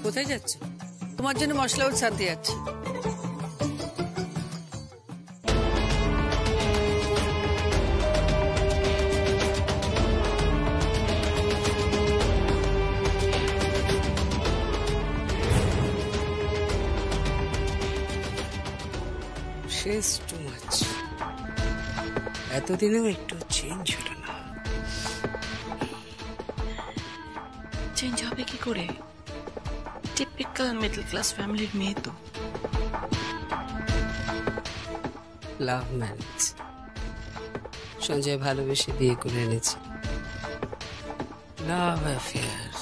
কোথায় যাচ্ছ? তোমার জন্য মশলা ওর সাথে যাচ্ছি। শেষ টু মাচ। এতদিনেও একটু চেঞ্জ হলো না। চেঞ্জ হবে কি করে? টিপিক্যাল মিডল ক্লাস ফ্যামিলির মেয়ে তো। Love marriage. সঞ্জয় ভালোবেসে বিয়ে করে এনেছে। লাভ অ্যাফেয়ার,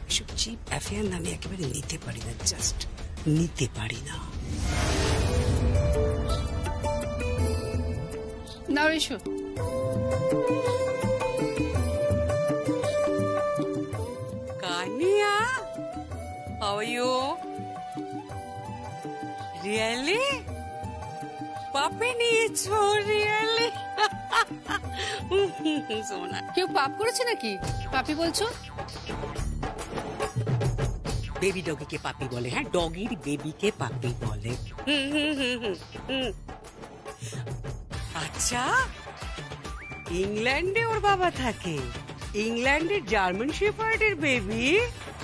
এসব চিপ অ্যাফেয়ার নামে একেবারে নিতে পারি না, জাস্ট নিতে পারি না। নাও এসো। Kania, how are you? Really? পাপি নিয়েছো? Really? সোনা, কেউ পাপ করেছে নাকি পাপি বলছো? বেবি ডগিকে পাপি বলে। হ্যাঁ, ডগির বেবিকে পাপি বলে। আচ্ছা, ইংল্যান্ডে ওর বাবা থাকে, ইংল্যান্ডের জার্মান শেফার্ডের বেবি।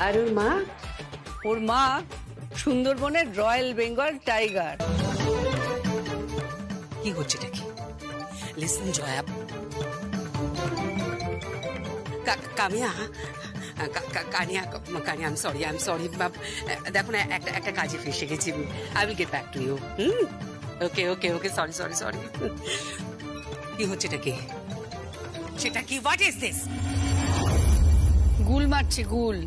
আর ওর মা? ওর মা সুন্দরবনের রয়্যাল বেঙ্গল টাইগার। কি হচ্ছে নাকি? Listen Jaya, Kamiya, Kaniya, Kaniya, I am sorry. দেখো না, একটা কাজে ফেসে গেছি। I will get back to you. Okay okay okay, sorry sorry sorry. কি হচ্ছে নাকি? সেটা কি? What is this? গুল মারছে, গুল।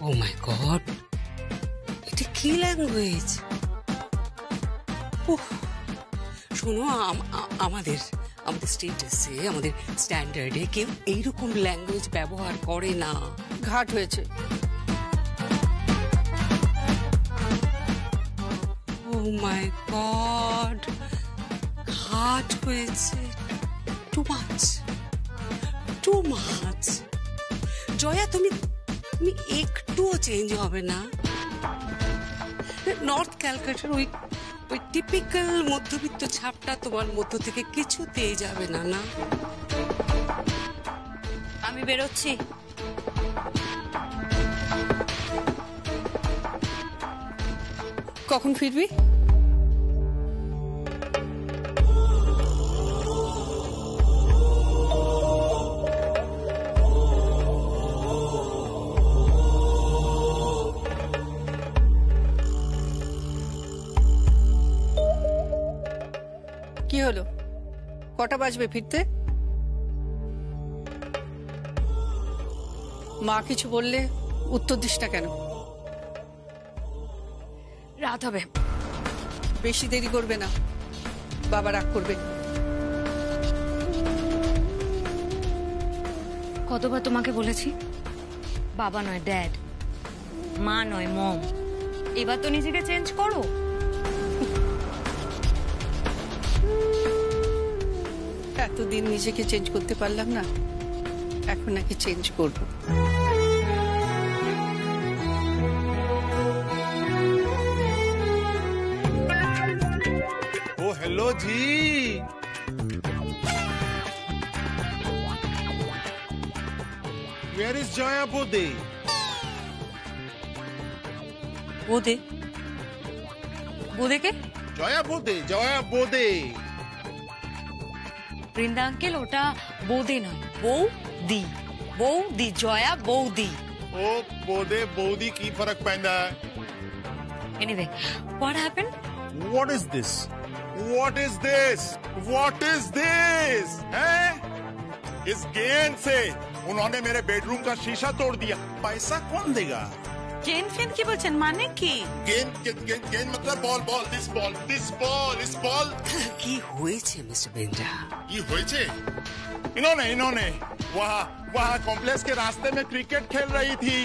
ও মাই গড, এটা কি ল্যাঙ্গুয়েজ? শোনো, আমাদের স্টেটাসে, আমাদের স্ট্যান্ডার্ডে কেউ এইরকম ল্যাঙ্গুয়েজ ব্যবহার করে না। ঘাট হয়েছে। ও মাই গড, ঘাট হয়েছে। Too much, too much. Jaya, তুমি একটুও চেঞ্জ হবে না? নর্থ ক্যালকাটার ওই টিপিক্যাল মধ্যবিত্ত ছাপটা তোমার মধ্য থেকে কিছুতেই যাবে না। না, আমি বেরোচ্ছি। কখন ফিরবি? কি হলো? কটা বাজবে ফিরতে? মা কিছু বললে উত্তর দিস না কেন? রাত হবে। বেশি দেরি করবে না, বাবা রাগ করবে। কতবার তোমাকে বলেছি, বাবা নয় ড্যাড, মা নয় মম। এবার তো নিজেকে চেঞ্জ করো। এতদিন নিজেকে চেঞ্জ করতে পারলাম না, এখন নাকি চেঞ্জ করব। ओ हेलो जी। Where is Jaya Bode? Bode? Bode কে? Jaya Bode, Jaya Bode. Brinda uncle, ওটা বোদে নয়, বৌদি। বৌদি, জয়া বৌদি। ओ Bode Bodi की फर्क पैंदा है? Anyway, what happened? What is this? What is this? What is this? हैं? इस गेंद से उन्होंने मेरे बेडरूम का शीशा तोड़ दिया। पैसा कौन देगा? গেন ফেন কি বলছেন? মানে কি? गेंद गेंद गेंद गेंद मतलब ball ball this ball this ball इस बॉल। কি হয়েছে মিস্টার বেন্দ্রা? ये होइचे? इन्होंने वहाँ कॉम्प्लेक्स के रास्ते में क्रिकेट खेल रही थी,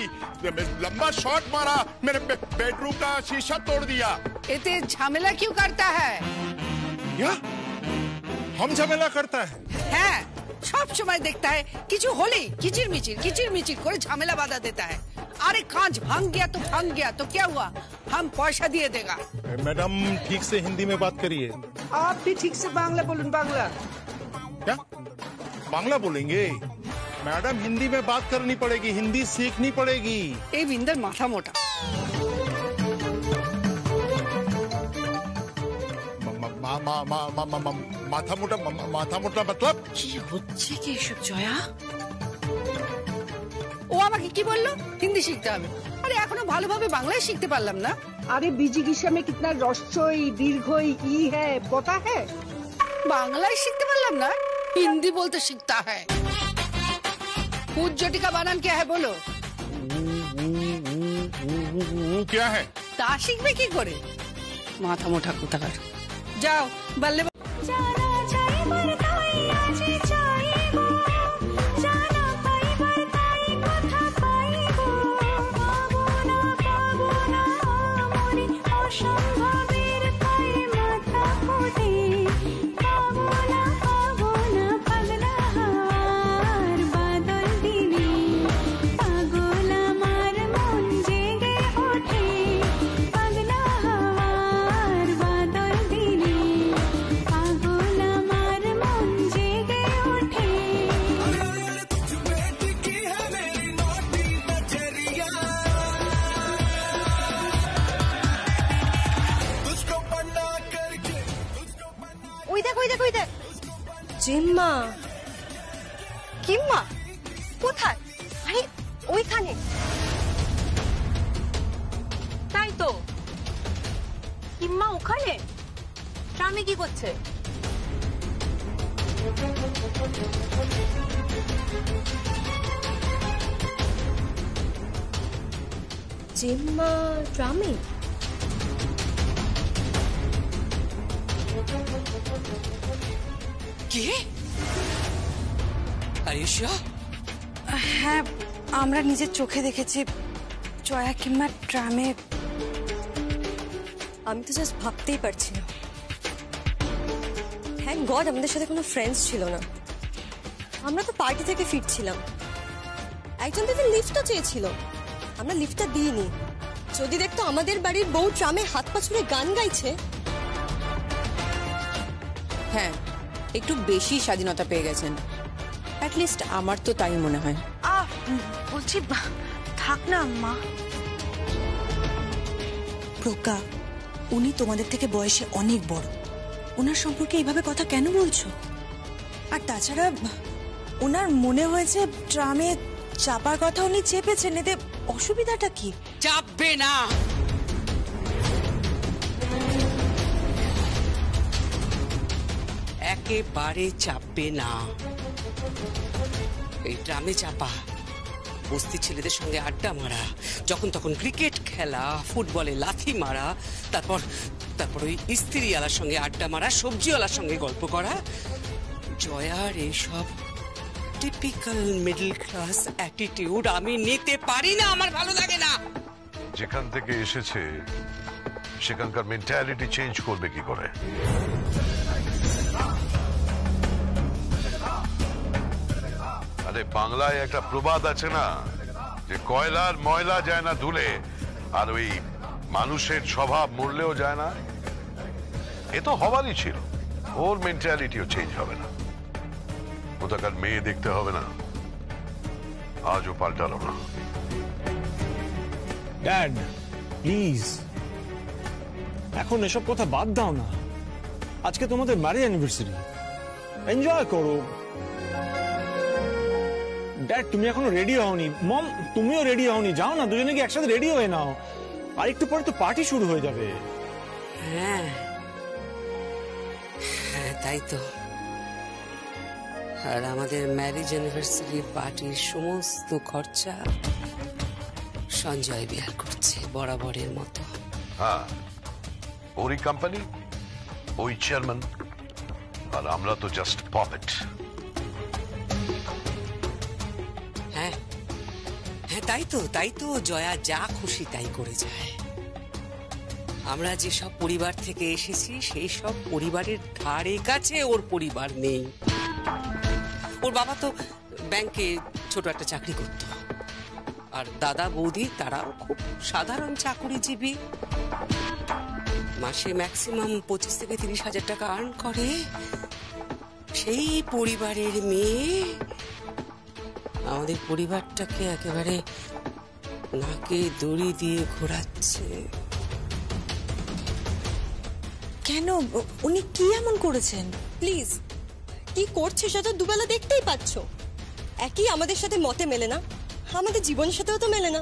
लंबा शॉट मारा, मेरे बेडरूम का शीशा तोड़ दिया। এতে ঝামেলা क्यों करता है? क्या? हम झमेला करता है? হ্যাঁ, सब समय देखता है किचु होले किचिर मिचिर करे झमेला बाधा देता है। अरे कांच भांग गया तो क्या हुआ, हम पैसा दिए देगा। मैडम ठीक से हिंदी में बात करिए। आप भी ठीक से बांग्ला बोलून। बांग्ला क्या बांग्ला बोलेंगे? मैडम हिंदी में बात करनी पड़ेगी, हिंदी सीखनी पड़ेगी। ए विंदर माथा मोटा। মাথা মোটা मतलब কি হচ্ছে কি এসব জয়া? ও আমাকে কি বললো হিন্দি শিখতে হবে। আরে এখনো ভালোভাবে বাংলায় শিখতে পারলাম না। अरे बीजिगिशा में कितना रस्वई दीर्घई ई है पता है? बांग्लाয় শিখতে পারলাম না, हिंदी बोलते सीखता है। उज्जटी का बानान क्या है बोलो? क्या है? তা শিখবে কি করে? মাথা মোটা কোথাকার। যাও বললে জিম্মা কিম্মা কোথায়? আরে ওইখানে। তাই তো, কিম্মা ওখানে ট্রামে কি করছে? জিম্মা ট্রামে? কি? Are you sure? হ্যাঁ, আমরা নিজের চোখে দেখেছি জয়া কিম্মা ট্রামে। আমি তো জাস্ট ভাবতেই পারছি না। থ্যাংক গড আমাদের সাথে কোনো ফ্রেন্ডস ছিল না। আমরা তো পার্টি থেকে ফিরছিলাম, একজন তো লিফটও চেয়েছিল, আমরা লিফটটা দিইনি। যদি দেখতো আমাদের বাড়ির বউ ট্রামে হাত পা ছুঁড়ে গান গাইছে। হ্যাঁ, একটু বেশি স্বাধীনতা পেয়ে গেছেন, অ্যাটলিস্ট আমার তো তাই মনে হয়। বলছি থাক না আম্মা। প্রজ্ঞা, উনি তোমাদের থেকে বয়সে অনেক বড়, ওনার সম্পর্কে এইভাবে কথা কেন বলছো? আর তাছাড়া ওনার মনে হয়েছে ট্রামে চাপার কথা উনি চেপেছেন, এতে অসুবিধাটা কি? চাপবে না। একেবারে চাপবে না। এই ট্রামে চাপা, বস্তি ছেলেদের সঙ্গে আড্ডা মারা, যখন তখন ক্রিকেট খেলা, ফুটবলে লাথি মারা, তারপর ওই স্ত্রীওয়ালার সঙ্গে আড্ডা মারা, সবজিওয়ালার সঙ্গে গল্প করা, জয়ার এইসব টিপিক্যাল মিডল ক্লাস অ্যাটিটিউড আমি নিতে পারি না, আমার ভালো লাগে না। যেখান থেকে এসেছে সেখানকার মেন্টালিটি চেঞ্জ করবে কি করে? আরে বাংলায় একটা প্রবাদ আছে না, যে কয়লার ময়লা যায় না ধুলে, আর ওই মানুষের স্বভাব মরলেও যায় না। এ তো হবারই ছিল, ওর মেন্টালিটিও চেঞ্জ হবে না। কোথাকার মেয়ে দেখতে হবে না, আজও পাল্টালো না। ড্যাড প্লিজ, এখন এসব কথা বাদ দাও না। আজকে তোমাদের ম্যারেজ অ্যানিভার্সারি, এনজয় করো। ড্যাড তুমি এখনো রেডি হওনি, মম তুমিও রেডি হওনি, যাও না দুজনে কি একসাথে রেডি হয়ে নাও, আর একটু পরে তো পার্টি শুরু হয়ে যাবে। হ্যাঁ হ্যাঁ, তাই তো। আর আমাদের ম্যারেজ অ্যানিভার্সারি পার্টির সমস্ত খরচা সঞ্জয় বিহার করছে বরাবরের মতো। হ্যাঁ, ওরই কোম্পানি, ওই চেয়ারম্যান, আর আমরা তো জাস্ট পপেট। হ্যাঁ হ্যাঁ, তাই তো জয়া যা খুশি তাই করে যায়। আমরা যেসব পরিবার থেকে এসেছি সেই সব পরিবারের ধারে কাছে ওর পরিবার নেই। ওর বাবা তো ব্যাংকে ছোট একটা চাকরি করত, আর দাদা বৌদি তারাও খুব সাধারণ চাকুরিজীবী। মাসে ম্যাক্সিমাম 25 থেকে 30 হাজার টাকা আর্ন করে। সেই পরিবারের মেয়ে আমাদের পরিবারটাকে একেবারে নাকে দড়ি দিয়ে ঘোরাচ্ছে। কেন? উনি কি এমন করেছেন? প্লিজ, কি করছে সেটা দুবেলা দেখতেই পাচ্ছ। একই আমাদের সাথে মতে মেলে না, আমাদের জীবনের সাথেও তো মেলে না।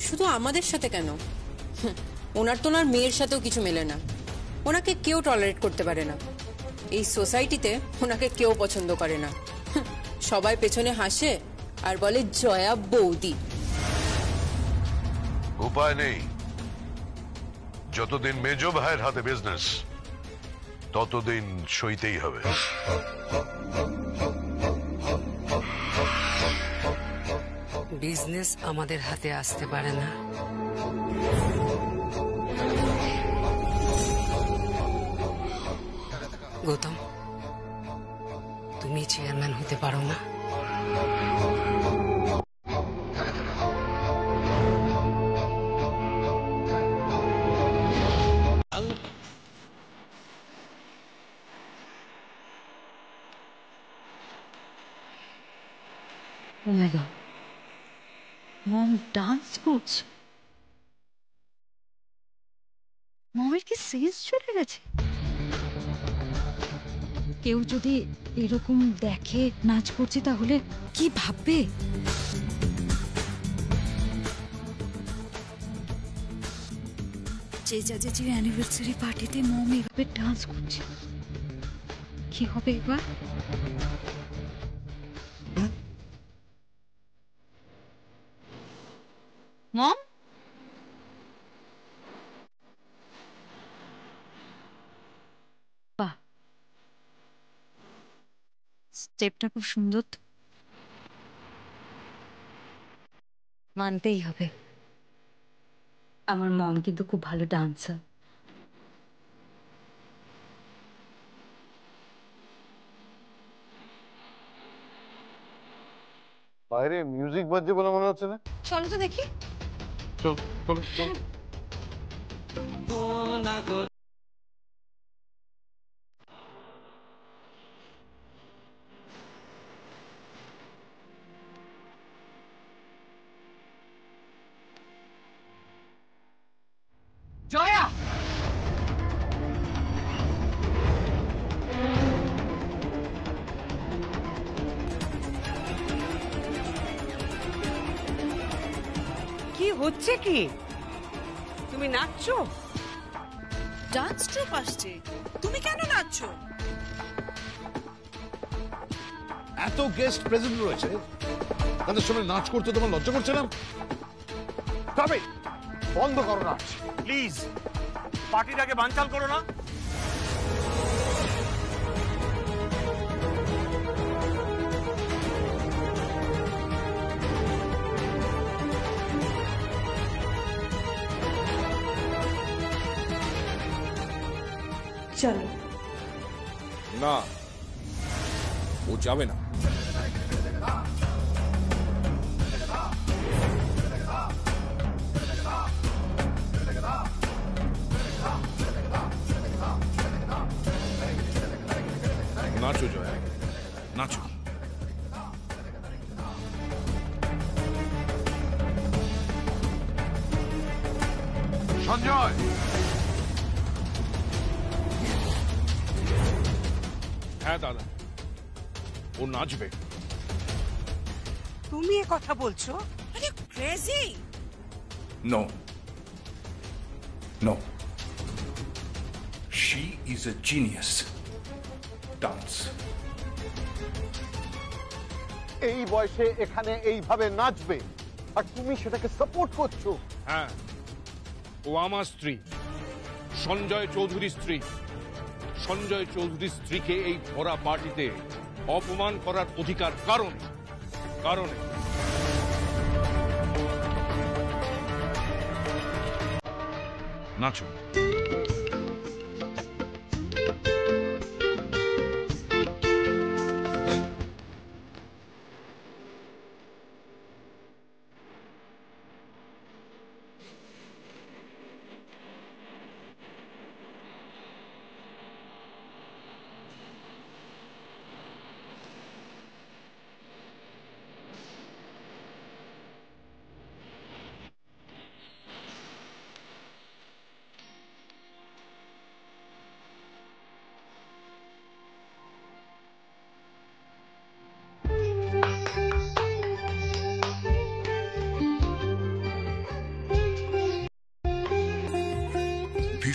শুধু আমাদের সাথে কেন, ওনার তো ওনার মেয়ের সাথেও কিছু মেলে না। ওনাকে কেউ টলারেট করতে পারে না। এই সোসাইটিতে ওনাকে কেউ পছন্দ করে না। সবাই পেছনে হাসে আর বলে জয়া বৌদি। উপায় নেই, যতদিন মেজো ভাইয়ের হাতে বিজনেস ততদিন সইতেই হবে। বিজনেস আমাদের হাতে আসতে পারে না। গৌতম, তুমি চেয়ারম্যান হতে পারো না। মম ডান্স করছে। মমের কি সেন্স চলে গেছে? কেউ যদি এরকম দেখে নাচ করছে তাহলে কি ভাববে? চেঁচাচেচির অ্যানিভার্সারি পার্টিতে মম এভাবে ডান্স করছে, কি হবে এবার? মম, বাহ, স্টেপটা খুব সুন্দর তো। মানতেই হবে, আমার মম কিন্তু খুব ভালো ডান্সার। বাইরে মিউজিক বাজছে বলে মনে হচ্ছে না? চলো তো দেখি। চল চল চল। জয়া, কি হচ্ছে কি? তুমি নাচছো? ডান্স ট্রুপ আসছে, তুমি কেন নাচছো? এত গেস্ট প্রেজেন্ট রয়েছে, তাদের সামনে নাচ করতে তোমার লজ্জা করছে না? তবে বন্ধ করো নাচ প্লিজ, পার্টির আগে বানচাল করো না। চলো। না, ও যাবে না। নাচো জয়া, নাচো। সঞ্জয়, হ্যাঁ দাদা, ও নাচবে। তুমি এ কথা বলছো? আরে crazy! No. No. She is a genius. Dance. এই বয়সে এখানে এইভাবে নাচবে আর তুমি সেটাকে সাপোর্ট করছো? হ্যাঁ, ও আমার স্ত্রী, সঞ্জয় চৌধুরীর স্ত্রী। সঞ্জয় চৌধুরীর স্ত্রীকে এই ভরা পার্টিতে অপমান করার অধিকার কারণে নাচো।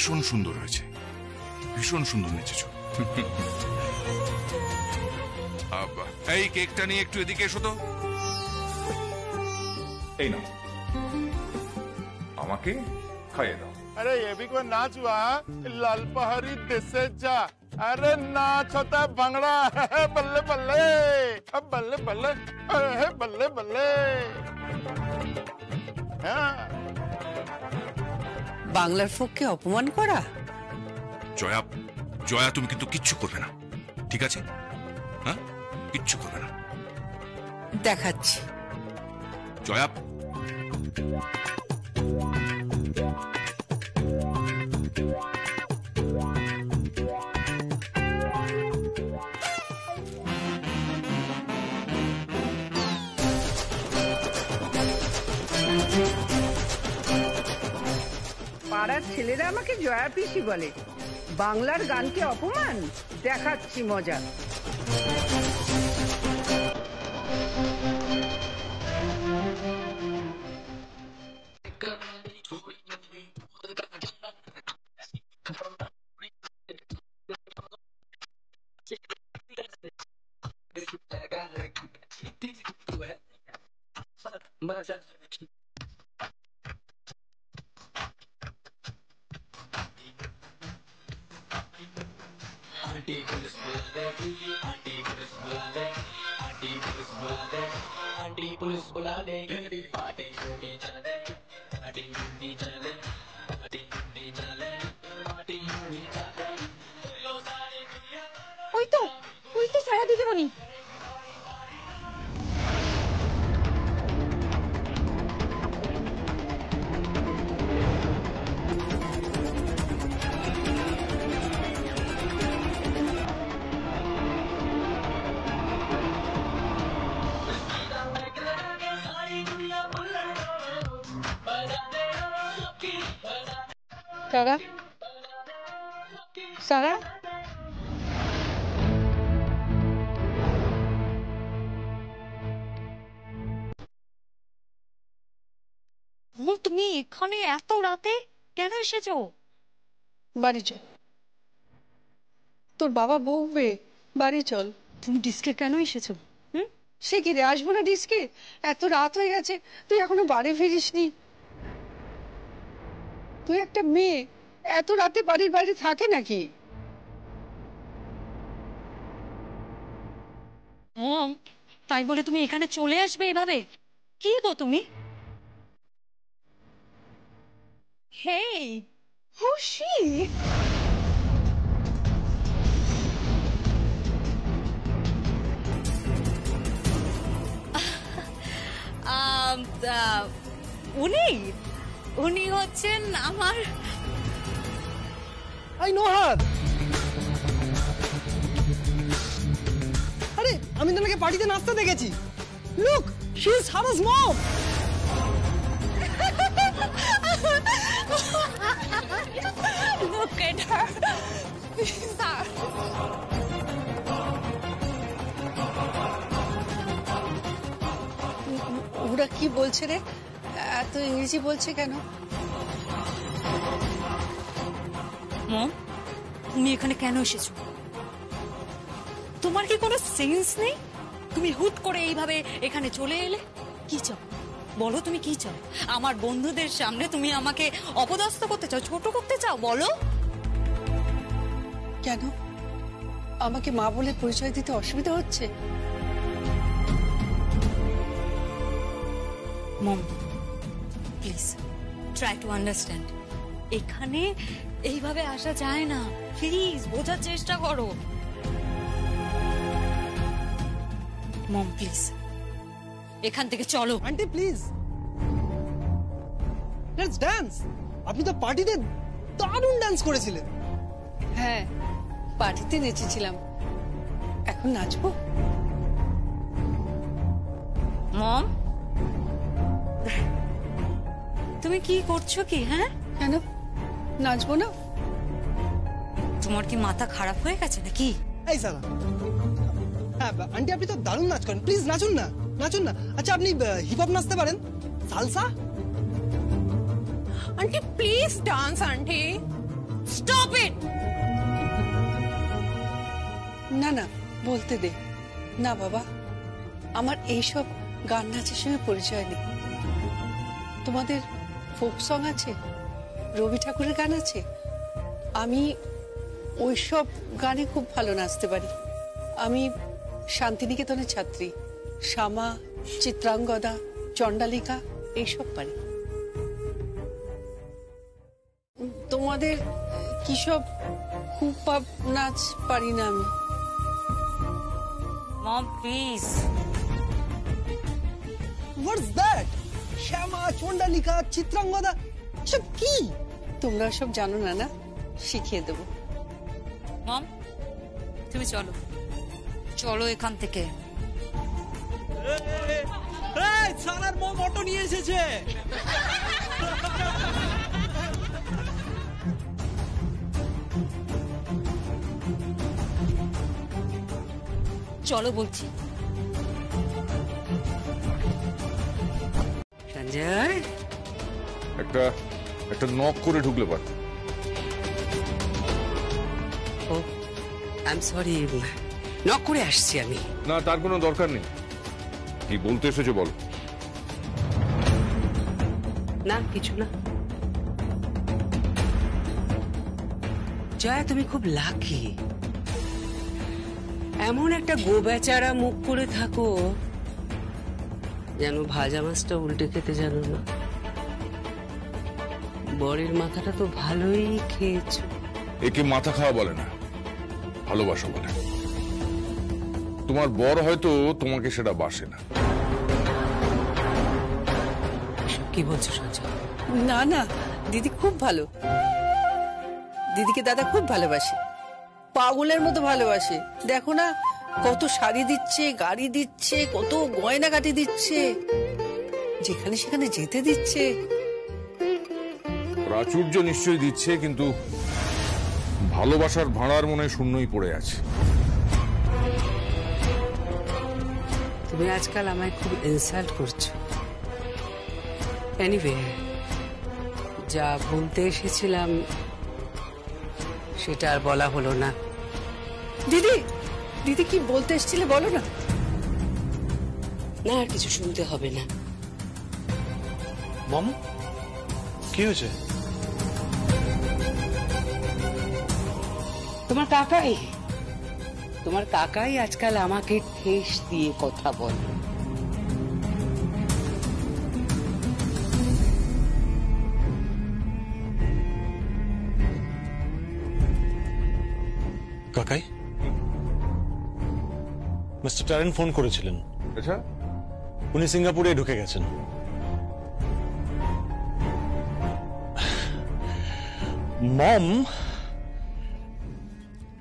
ভীষণ সুন্দর হয়েছে, ভীষণ সুন্দর নেচেছো। এই কেকটা নিয়ে একটু এদিকে এসো তো। এই নাও, আমাকে খাইয়ে দাও। अरे ये भी कोई नाच हुआ? लाल पहाड़ी देसे जा, अरे नाच होता है भंगड़ा। बल्ले बल्ले बल्ले बल्ले, अरे बल्ले बल्ले। বাংলার ফোককে অপমান করা? জয়া, জয়া তুমি কিন্তু কিচ্ছু করবে না, ঠিক আছে? হ্যাঁ, কিচ্ছু করবে না। দেখাচ্ছি। জয়া, পাড়ার ছেলেরা আমাকে জয়া পিসি বলে, বাংলার গানকে অপমান? দেখাচ্ছি মজা। ওই তো ছায়া দিদিমণি। সারা, সারা, তুমি এখানে এত রাতে কেন এসেছো? বাড়ি চল, তোর বাবা বকবে, বাড়ি চল। তুমি ডিস্কে কেন এসেছো? সে কি রে, আসবো না ডিস্কে? এত রাত হয়ে গেছে, তুই এখনো বাড়ি ফিরিসনি। তুই একটা মেয়ে, এত রাতে বাড়ির বাইরে থাকে নাকি? তাই বলে তুমি এখানে চলে আসবে এভাবে? কি গো তুমি? Hey, who's she? উনি হচ্ছেন আমার। I know her. আরে আমি তোমাকে পার্টিতে নাচতে দেখেছি। Look, she is Hara's mom. Look at her. ওরা কি বলছে রে? এত ইংরেজি বলছে কেন? মম, তুমি এখানে কেন এসেছো? তোমার কি কোনো সেন্স নেই? তুমি হুট করে এইভাবে এখানে চলে এলে। কি চাও বলো, তুমি কি চাও? আমার বন্ধুদের সামনে তুমি আমাকে অপদস্থ করতে চাও, ছোট করতে চাও? বলো। কেন আমাকে মা বলে পরিচয় দিতে অসুবিধা হচ্ছে? মম, প্লিজ ট্রাই টু আন্ডারস্ট্যান্ড। এখানে এইভাবে আসা যায় না, প্লিজ বোঝার চেষ্টা করো। মম প্লিজ এখান থেকে চলো। Aunty please, let's dance. আপনি তো পার্টিতে দারুণ ডান্স করেছিলেন। হ্যাঁ, পার্টিতে নেচেছিলাম, এখন নাচবো। মম, তুমি কি করছো কি? হ্যাঁ, কেন নাচবো না? তোমার কি মাথা খারাপ হয়ে গেছে নাকি? এই সালা, হ্যাঁ আন্টি আপনি তো দারুণ নাচ করেন, প্লিজ নাচুন না, নাচুন না। আচ্ছা আপনি হিপ হপ নাচতে পারেন? Salsa? Aunty please dance aunty. Stop it. না না, বলতে দে। না বাবা, আমার এইসব গান নাচের সঙ্গে পরিচয় নেই। তোমাদের ফোক সং আছে, রবি ঠাকুরের গান আছে, আমি ওইসব গানে খুব ভালো নাচতে পারি। আমি শান্তিনিকেতনের ছাত্রী, শ্যামা, চিত্রাঙ্গদা, চণ্ডালিকা এইসব পারি। তোমাদের কিসব খুব নাচ পারি না আমি। Mom please. What's that? Shyama, Chandalika, Chitrangada সব কি? তোমরা সব জানো না, না শিখিয়ে দেবো। মম তুমি চলো, চলো এখান থেকে। সারার মম অটো নিয়ে এসেছে। চলো বলছি। সঞ্জয়, একটা নক করে ঢুকলে পারত। ও আই এম সরি, নক করে আসছি আমি। না, তার কোনো দরকার নেই। কি বলতে এসেছো বলো। না কিছু না। জয়া, তুমি খুব লাকি। এমন একটা গোবেচারা মুখ করে থাকো যেন ভাজা মাছটা উল্টে খেতে জানো না। বরের মাথাটা তো ভালোই খেয়েছো। একে মাথা খাওয়া বলে না, ভালোবাসা বলে। তোমার বর হয়তো তোমাকে সেটা বাসে না। কি বলছো সঞ্জয়? না না, দিদি খুব ভালো। দিদিকে দাদা খুব ভালোবাসে, পাগলের মতো ভালোবাসে। দেখো না, কত শাড়ি দিচ্ছে, গাড়ি দিচ্ছে, কত গয়নাগাটি দিচ্ছে, যেখানে সেখানে যেতে দিচ্ছে। প্রাচুর্য নিশ্চয়ই দিচ্ছে, কিন্তু ভালোবাসার ভাড়ার মনে শূন্যই পড়ে আছে। তুমি আজকাল আমায় খুব ইনসাল্ট করছো। এনিওয়ে, যা বলতে এসেছিলাম সেটা আর বলা হলো না। দিদি, দিদি কি বলতে এসেছিলে বলো না। না, আর কিছু শুনতে হবে না। মম, কি হয়েছে? তোমার কাকাই আজকাল আমাকে ঠেস দিয়ে কথা বলে। কাকাই, মিস্টার ট্যারেন ফোন করেছিলেন। আচ্ছা, উনি সিঙ্গাপুরে ঢুকে গেছেন। মম,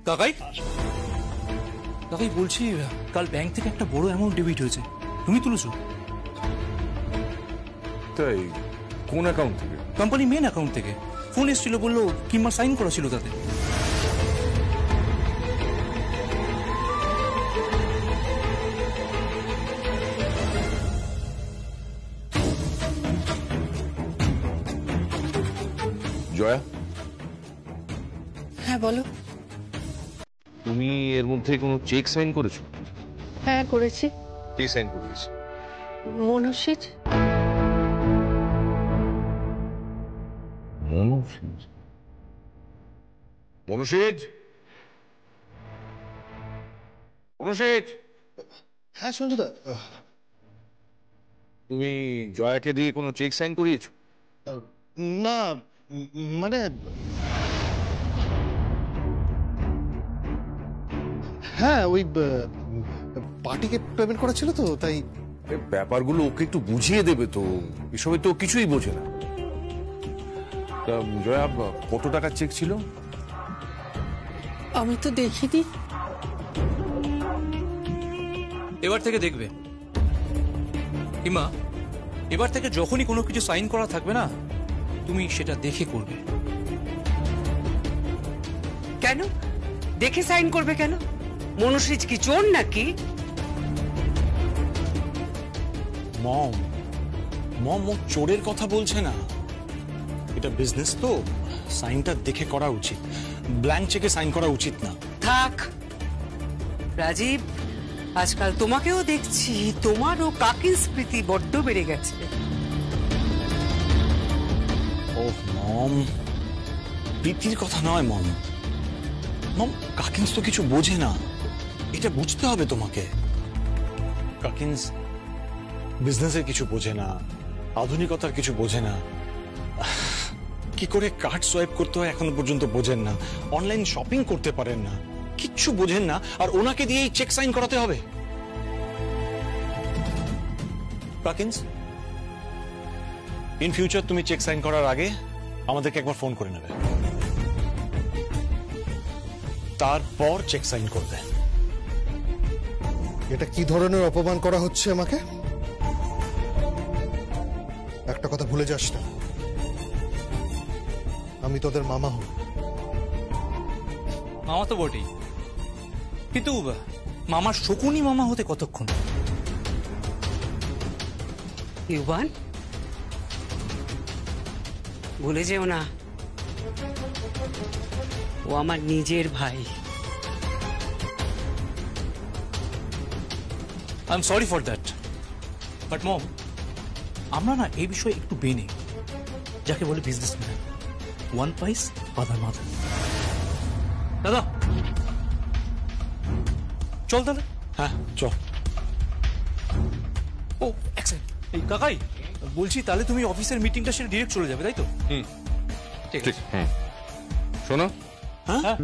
কাকাই কাকাই বলছি, কাল ব্যাংক থেকে একটা বড় অ্যামাউন্ট ডেবিট হয়েছে, তুমি তুলেছো? তাই? কোন অ্যাকাউন্ট থেকে? কোম্পানি মেন অ্যাকাউন্ট থেকে। ফোন এসেছিল, বললো কিংবা সাইন করা ছিল তাতে। জয়া, হ্যাঁ বলো। তুমি এর মধ্যে কোনো চেক সাইন করেছো? হ্যাঁ করেছি। কে সাইন করেছে? মনুষ্যিজ। মনুষ্যিজ? মনুষ্যিজ? মনুষ্যিজ? হ্যাঁ সঞ্জুদা। তুমি জয়াকে দিয়ে কোনো চেক সাইন করিয়েছো? না মানে হ্যাঁ, ওই পার্টিকে পেমেন্ট করা ছিল তো, তাই। ব্যাপারগুলো ওকে একটু বুঝিয়ে দেবে তো, এসবে তো কিছুই বোঝে না। তা জয়া, কত টাকার চেক ছিল? আমি তো দেখিনি। এবার থেকে দেখবে হিমা, এবার থেকে যখনই কোনো কিছু সাইন করা থাকবে না, তুমি সেটা দেখে করবে। কেন দেখে সাইন করবে কেন? মনুষ্যিজ কি চোর নাকি? মম, ও চোরের কথা বলছে না, এটা বিজনেস তো, সাইনটা দেখে করা উচিত, ব্ল্যাঙ্ক চেকে সাইন করা উচিত না। থাক রাজীব, আজকাল তোমাকেও দেখছি তোমারও কাকির স্মৃতি বড্ড বেড়ে গেছে। ও মম, প্রীতির কথা নয় মম। মম, কাকিন্স তো কিছু বোঝে না, এটা বুঝতে হবে তোমাকে। কাকিন্স বিজনেসের কিছু বোঝে না, আধুনিকতার কিছু বোঝে না, কি করে কার্ড সোয়াইপ করতে হয় এখনো পর্যন্ত বোঝেন না, অনলাইন শপিং করতে পারেন না, কিচ্ছু বোঝেন না, আর ওনাকে দিয়ে চেক সাইন করাতে হবে। কাকিন্স, ইন ফিউচার তুমি চেক সাইন করার আগে আমাদেরকে একবার ফোন করে নেবে, তারপর চেক সাইন করবে। এটা কি ধরনের অপমান করা হচ্ছে আমাকে? একটা কথা ভুলে যাস না, আমি তোদের মামা হই। মামা তো বটেই, কিন্তু মামার শকুনি মামা হতে কতক্ষণ? ইউবান, ভুলে যেও না ও আমার নিজের ভাই। I am sorry for that, but mom, আমরা না এই বিষয়ে একটু বেনে, যাকে বলে businessman, one pice father mother. দাদা চল তাহলে। হ্যাঁ চল। ও এক সেকেন্ড, এই কাকাই বলছি, তাহলে তুমি অফিসের মিটিংটা সেটা ডিরেক্ট চলে যাবে, তাই তো? ঠিক আছে। শোনো, হ্যাঁ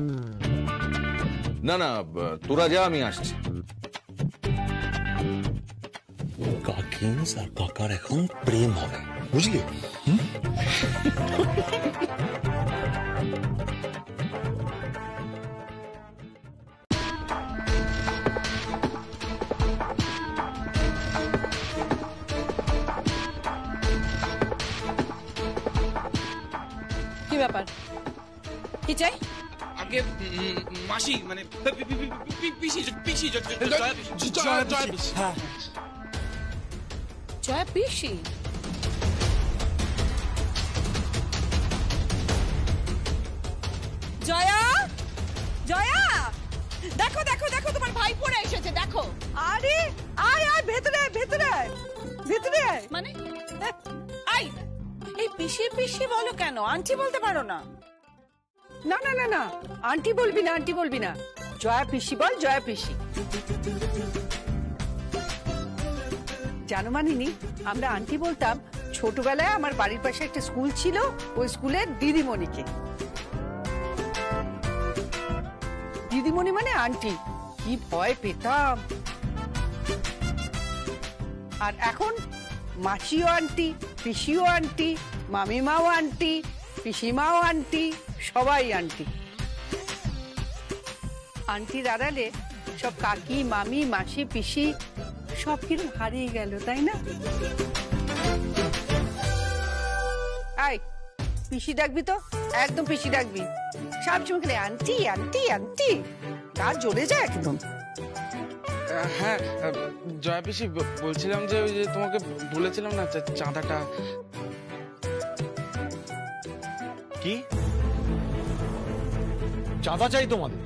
না না তোরা যা, আমি আসছি। কাকিন্স আর কাকার এখন প্রেম হবে, বুঝলি? কি ব্যাপার, কি চাই? আগে মাসি মানে পিসি পিসি হ্যাঁ, জয়া পিসি। জয়া, জয়া, দেখো দেখো দেখো, তোমার ভাই পড়ে এসেছে, দেখো। আরে আয় আয়, ভেতরে আয়, ভেতরে আয়, ভেতরে আয়। মানে আই এই পিসি পিসি বলো কেন? আন্টি বলতে পারো না? না না না না, আন্টি বলবি না, আন্টি বলবি না, জয়া পিসি বল, জয়া পিসি। জানো মানিনি, আমরা আন্টি বলতাম ছোটবেলায়। আমার বাড়ির পাশে একটা স্কুল ছিল, ওই স্কুলের দিদিমণিকে। দিদিমণি মানে আন্টি, কি ভয় পেতাম। আর এখন মাসিও আন্টি, পিসিও আন্টি, মামিমাও আন্টি, পিসিমাও আন্টি, সবাই আন্টি। আন্টির আড়ালে সব কাকি, মামি, মাসি, পিসি সব কিরকম হারিয়ে গেল, তাই না? আয়, পিসি ডাকবি তো, একদম পিসি ডাকবি। সবসময় খেলে আন্টি আন্টি আন্টি, গা জ্বলে যায় একদম। হ্যাঁ জয়া পিসি, বলছিলাম যে ওই যে তোমাকে বলেছিলাম না চাঁদাটা। কি চাঁদা চাই তোমাদের?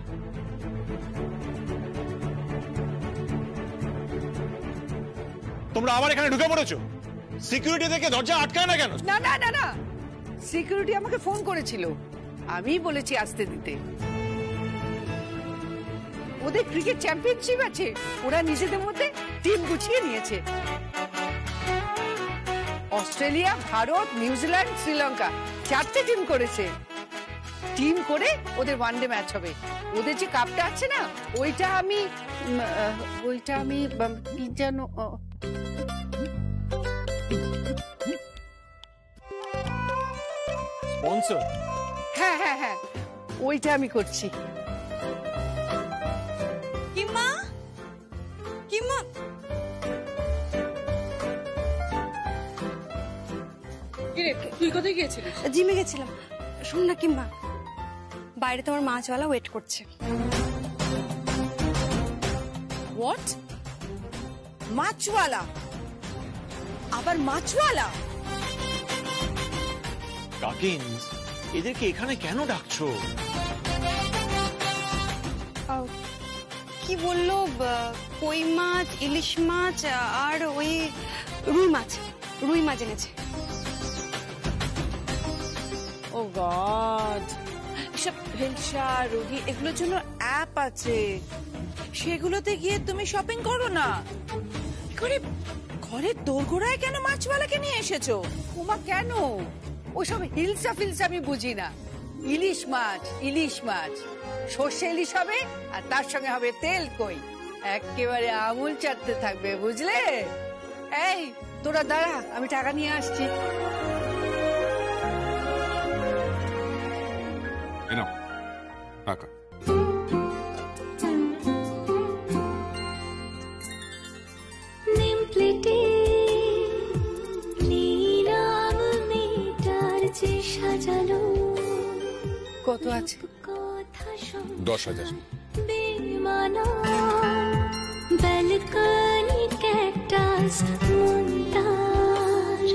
তোমরা আবার এখানে ঢুকে পড়েছো? সিকিউরিটি থেকে দরজা আটকায় না কেন? না না না না, সিকিউরিটি আমাকে ফোন করেছিল, আমি বলেছি আসতে দিতে। ওদের ক্রিকেট চ্যাম্পিয়নশিপ আছে, ওরা নিজেদের মধ্যে টিম গুছিয়ে নিয়েছে। অস্ট্রেলিয়া, ভারত, নিউজিল্যান্ড, শ্রীলঙ্কা 4টে টিম করেছে। টিম করে ওদের ওয়ানডে ম্যাচ হবে। ওদের যে কাপটা আছে না, ওইটা আমি কি জানো, স্পন্সর। হ্যাঁ হ্যাঁ হ্যাঁ, ওইটা আমি করছি। কিম্মা, কিম্মা, তুই কোথায় গিয়েছিলিস? জিমে গেছিলাম। শোন না কিম্বা, বাইরে তোমার মাছওয়ালা ওয়েট করছে। হোয়াট? মাছওয়ালা? আবার মাছওয়ালা? কাকিন্স, এদেরকে এখানে কেন ডাকছো? কি বললো, কই মাছ, ইলিশ মাছ আর ওই রুই মাছ এনেছে। ও গড, এসব ভেলসা রোগী এগুলোর জন্য অ্যাপ আছে, সেগুলোতে গিয়ে তুমি শপিং করো না। করে ঘরের দোরগোড়ায় কেন মাছওয়ালাকে নিয়ে এসেছো? উমা কেন? ওসব হিলসা ফিলসা আমি বুঝি না। ইলিশ মাছ সর্ষে ইলিশ হবে, আর তার সঙ্গে হবে তেল কই, একেবারে আমুল চাটতে থাকবে, বুঝলে? এই তোরা দাঁড়া, আমি টাকা নিয়ে আসছি। টাকা কত আছে? 10,000। ব্যালকনি ক্যাকটাস মুনতার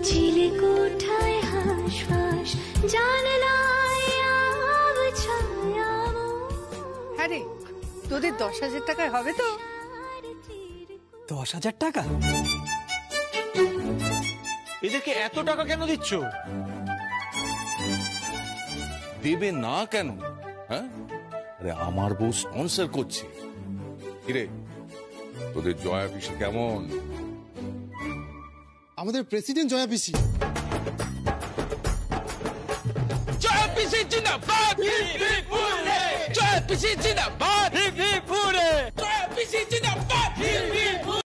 ঝিলে কোঠায় হাঁসফাঁস জানলায় আব ছায়া। হ্যাঁ রে, তোদের 10,000 টাকায় হবে তো? 10,000 টাকা? এদেরকে এত টাকা কেন দিচ্ছ? দেবে না কেন? হ্যাঁ, আরে আমার বউ স্পন্সর করছে। কিরে, তোদের জয়া পিসি কেমন? আমাদের প্রেসিডেন্ট জয়া পিসি। জয়া পিসি জিন্দাবাদ! জয়া পিসি জিন্দাবাদ! জয়া পিসি জিন্দাবাদ!